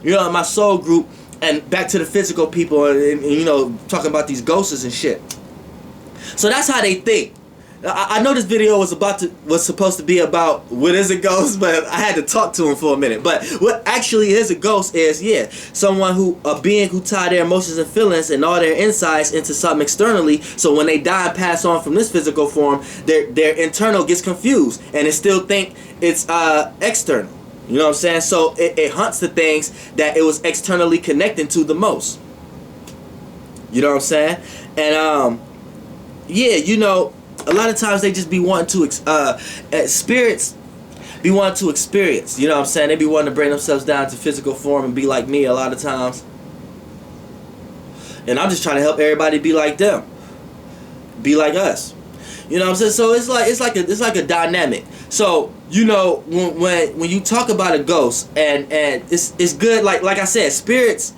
you know, my soul group, and back to the physical people, and you know, talking about these ghosts and shit. So that's how they think. I know this video was supposed to be about what is a ghost, but I had to talk to him for a minute. But what actually is a ghost is, yeah, a being who tie their emotions and feelings and all their insides into something externally. So when they die and pass on from this physical form, their internal gets confused and it still think it's external. You know what I'm saying? So it hunts the things that it was externally connecting to the most. You know what I'm saying? And yeah, you know, a lot of times they just be wanting to spirits be wanting to experience. You know what I'm saying? They be wanting to bring themselves down to physical form and be like me a lot of times. And I'm just trying to help everybody be like them, be like us. You know what I'm saying? So it's like a dynamic. So you know, when you talk about a ghost, and it's good. Like I said, spirits.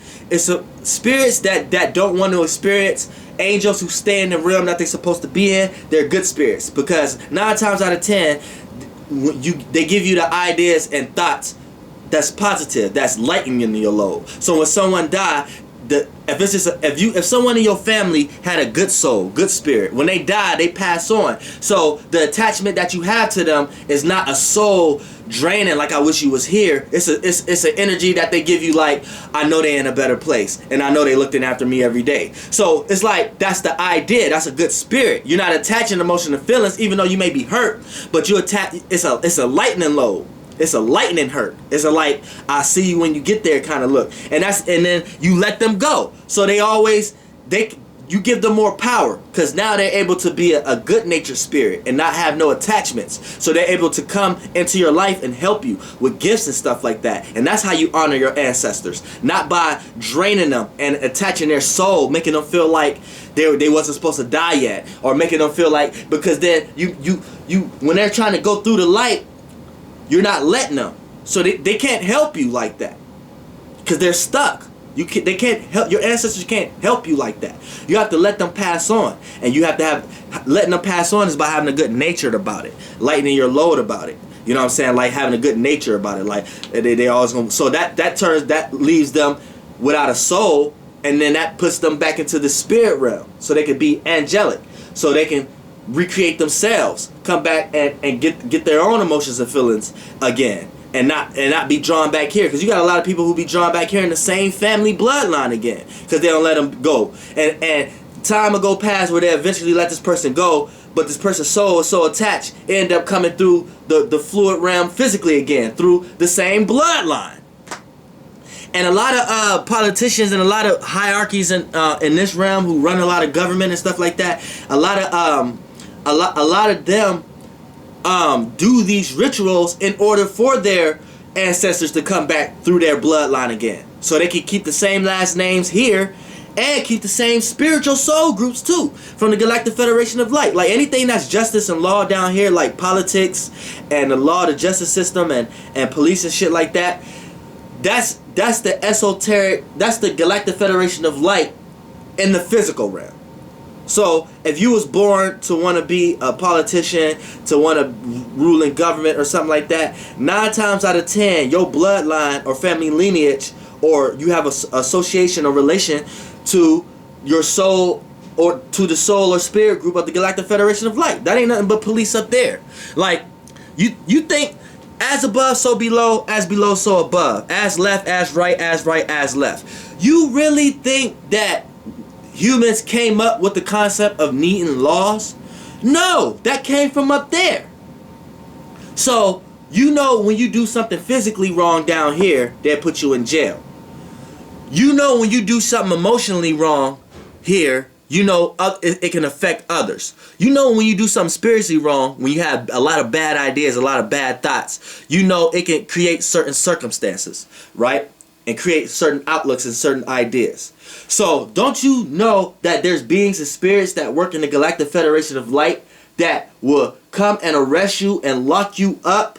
Spirits that don't want to experience. Angels who stay in the realm that they're supposed to be in, they're good spirits, because 9 times out of 10 they give you the ideas and thoughts that's positive, that's lightening your load. So when someone die, if someone in your family had a good soul, good spirit, when they die, they pass on. So the attachment that you have to them is not a soul draining, like I wish you was here. It's an energy that they give you, like, I know they're in a better place, and I know they looking after me every day. So it's like, that's the idea. That's a good spirit. You're not attaching emotion and feelings, even though you may be hurt, but you attach. It's a lightning load. It's a lightning hurt. It's a, like, I see you when you get there kind of look. And then you let them go. So you give them more power, because now they're able to be a good natured spirit and not have no attachments. So they're able to come into your life and help you with gifts and stuff like that. And that's how you honor your ancestors, not by draining them and attaching their soul, making them feel like they wasn't supposed to die yet, or making them feel like, because then you when they're trying to go through the light, you're not letting them. So they can't help you like that, because they're stuck. They can't help. Your ancestors can't help you like that. You have to let them pass on, and you have to letting them pass on is by having a good nature about it, lightening your load about it. You know what I'm saying? Like having a good nature about it. Like they always gonna. So that leaves them without a soul, and then that puts them back into the spirit realm, so they can be angelic, so they can recreate themselves, come back and get their own emotions and feelings again. And not be drawn back here, because you got a lot of people who be drawn back here in the same family bloodline again, because they don't let them go. And time will go past where they eventually let this person go, but this person's soul is so attached, it end up coming through the fluid realm physically again, through the same bloodline. And a lot of politicians and a lot of hierarchies in this realm who run a lot of government and stuff like that, a lot of them do these rituals in order for their ancestors to come back through their bloodline again, so they can keep the same last names here and keep the same spiritual soul groups too, from the Galactic Federation of Light. Like anything that's justice and law down here, like politics and the law, the justice system and police and shit like that, that's the esoteric, that's the Galactic Federation of Light in the physical realm. So if you was born to want to be a politician, to want to rule in government or something like that, 9 times out of 10, your bloodline or family lineage, or you have a association or relation to your soul, or to the soul or spirit group of the Galactic Federation of Light. That ain't nothing but police up there. Like, you think as above, so below, as below, so above, as left, as right, as left. You really think that humans came up with the concept of needing laws? No, that came from up there. So, you know, when you do something physically wrong down here, they'll put you in jail. You know, when you do something emotionally wrong here, you know it can affect others. You know, when you do something spiritually wrong, when you have a lot of bad ideas, a lot of bad thoughts, you know it can create certain circumstances, right? And create certain outlooks and certain ideas. So, don't you know that there's beings and spirits that work in the Galactic Federation of Light that will come and arrest you and lock you up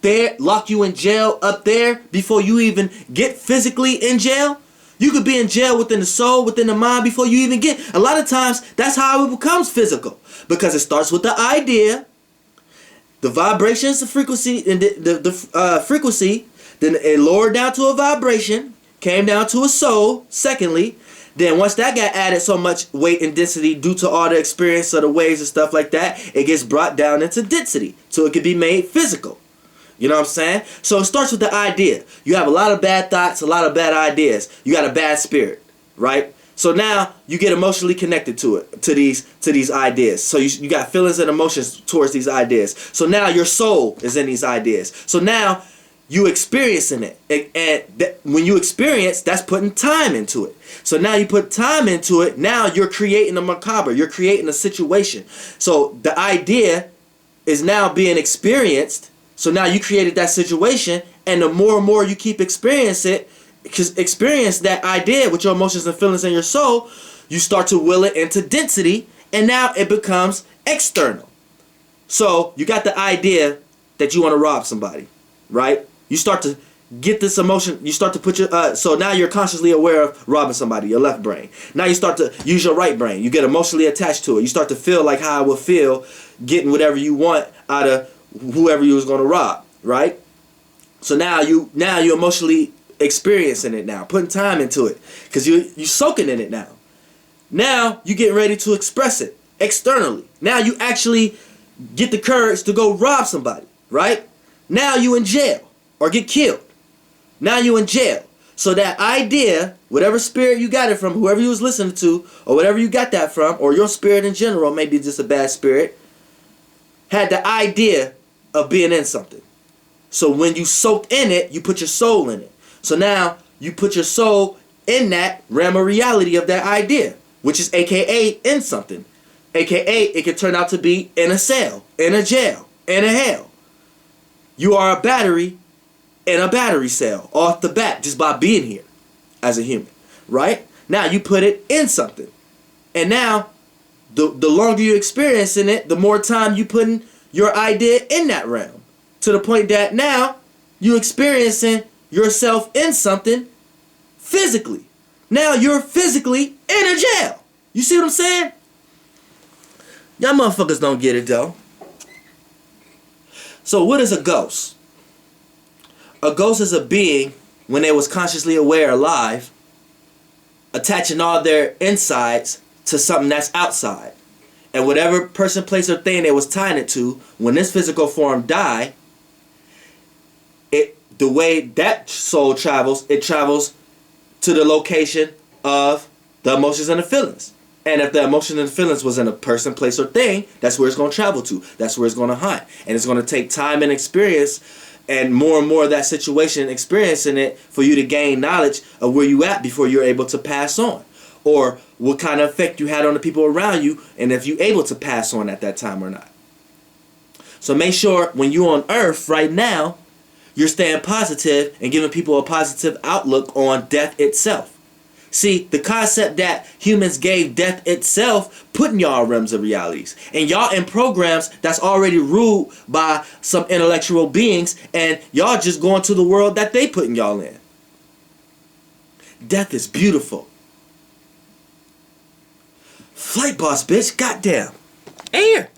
there, lock you in jail up there before you even get physically in jail? You could be in jail within the soul, within the mind, before you even get. A lot of times, that's how it becomes physical, because it starts with the idea, the vibrations, the frequency, and the frequency. Then it lowered down to a vibration. came down to a soul, secondly. Then once that got added so much weight and density due to all the experience of the waves and stuff like that, it gets brought down into density so it can be made physical. You know what I'm saying? So it starts with the idea. You have a lot of bad thoughts, a lot of bad ideas. You got a bad spirit, right? So now you get emotionally connected to it, to these ideas. So you got feelings and emotions towards these ideas. So now your soul is in these ideas. So now you experiencing it, and when you experience, that's putting time into it. So now you put time into it. Now you're creating a macabre. You're creating a situation. So the idea is now being experienced. So now you created that situation, and the more and more you keep experience that idea with your emotions and feelings in your soul, you start to will it into density, and now it becomes external. So you got the idea that you want to rob somebody, right? You start to get this emotion. You start to put your so now you're consciously aware of robbing somebody, your left brain. Now you start to use your right brain. You get emotionally attached to it. You start to feel like how I would feel getting whatever you want out of whoever you was going to rob, right? So now you emotionally experiencing it now, putting time into it, because you soaking in it now. Now you getting ready to express it externally. Now you actually get the courage to go rob somebody, right? Now you in jail or get killed. Now you in jail. So that idea, whatever spirit you got it from, whoever you was listening to, or whatever you got that from, or your spirit in general, maybe just a bad spirit, had the idea of being in something. So when you soaked in it, you put your soul in it. So now you put your soul in that realm of reality of that idea, which is AKA in something. AKA it could turn out to be in a cell, in a jail, in a hell. You are a battery in a battery cell off the bat just by being here as a human, right? Now you put it in something. And now the longer you experiencing it, the more time you putting your idea in that realm, to the point that now you experiencing yourself in something physically. Now you're physically in a jail. You see what I'm saying? Y'all motherfuckers don't get it though. So what is a ghost? A ghost is a being, when they was consciously aware, alive, attaching all their insides to something that's outside. And whatever person, place, or thing they was tying it to, when this physical form die, the way that soul travels, it travels to the location of the emotions and the feelings. And if the emotions and the feelings was in a person, place, or thing, that's where it's going to travel to. That's where it's going to hunt. And it's going to take time and experience and more of that situation, experiencing it, for you to gain knowledge of where you at before you're able to pass on. Or what kind of effect you had on the people around you, and if you're able to pass on at that time or not. So make sure when you're on earth right now, you're staying positive and giving people a positive outlook on death itself. See, the concept that humans gave death itself put in y'all realms of realities. And y'all in programs that's already ruled by some intellectual beings, and y'all just going to the world that they putting y'all in. Death is beautiful. Flight boss, bitch, goddamn. Air.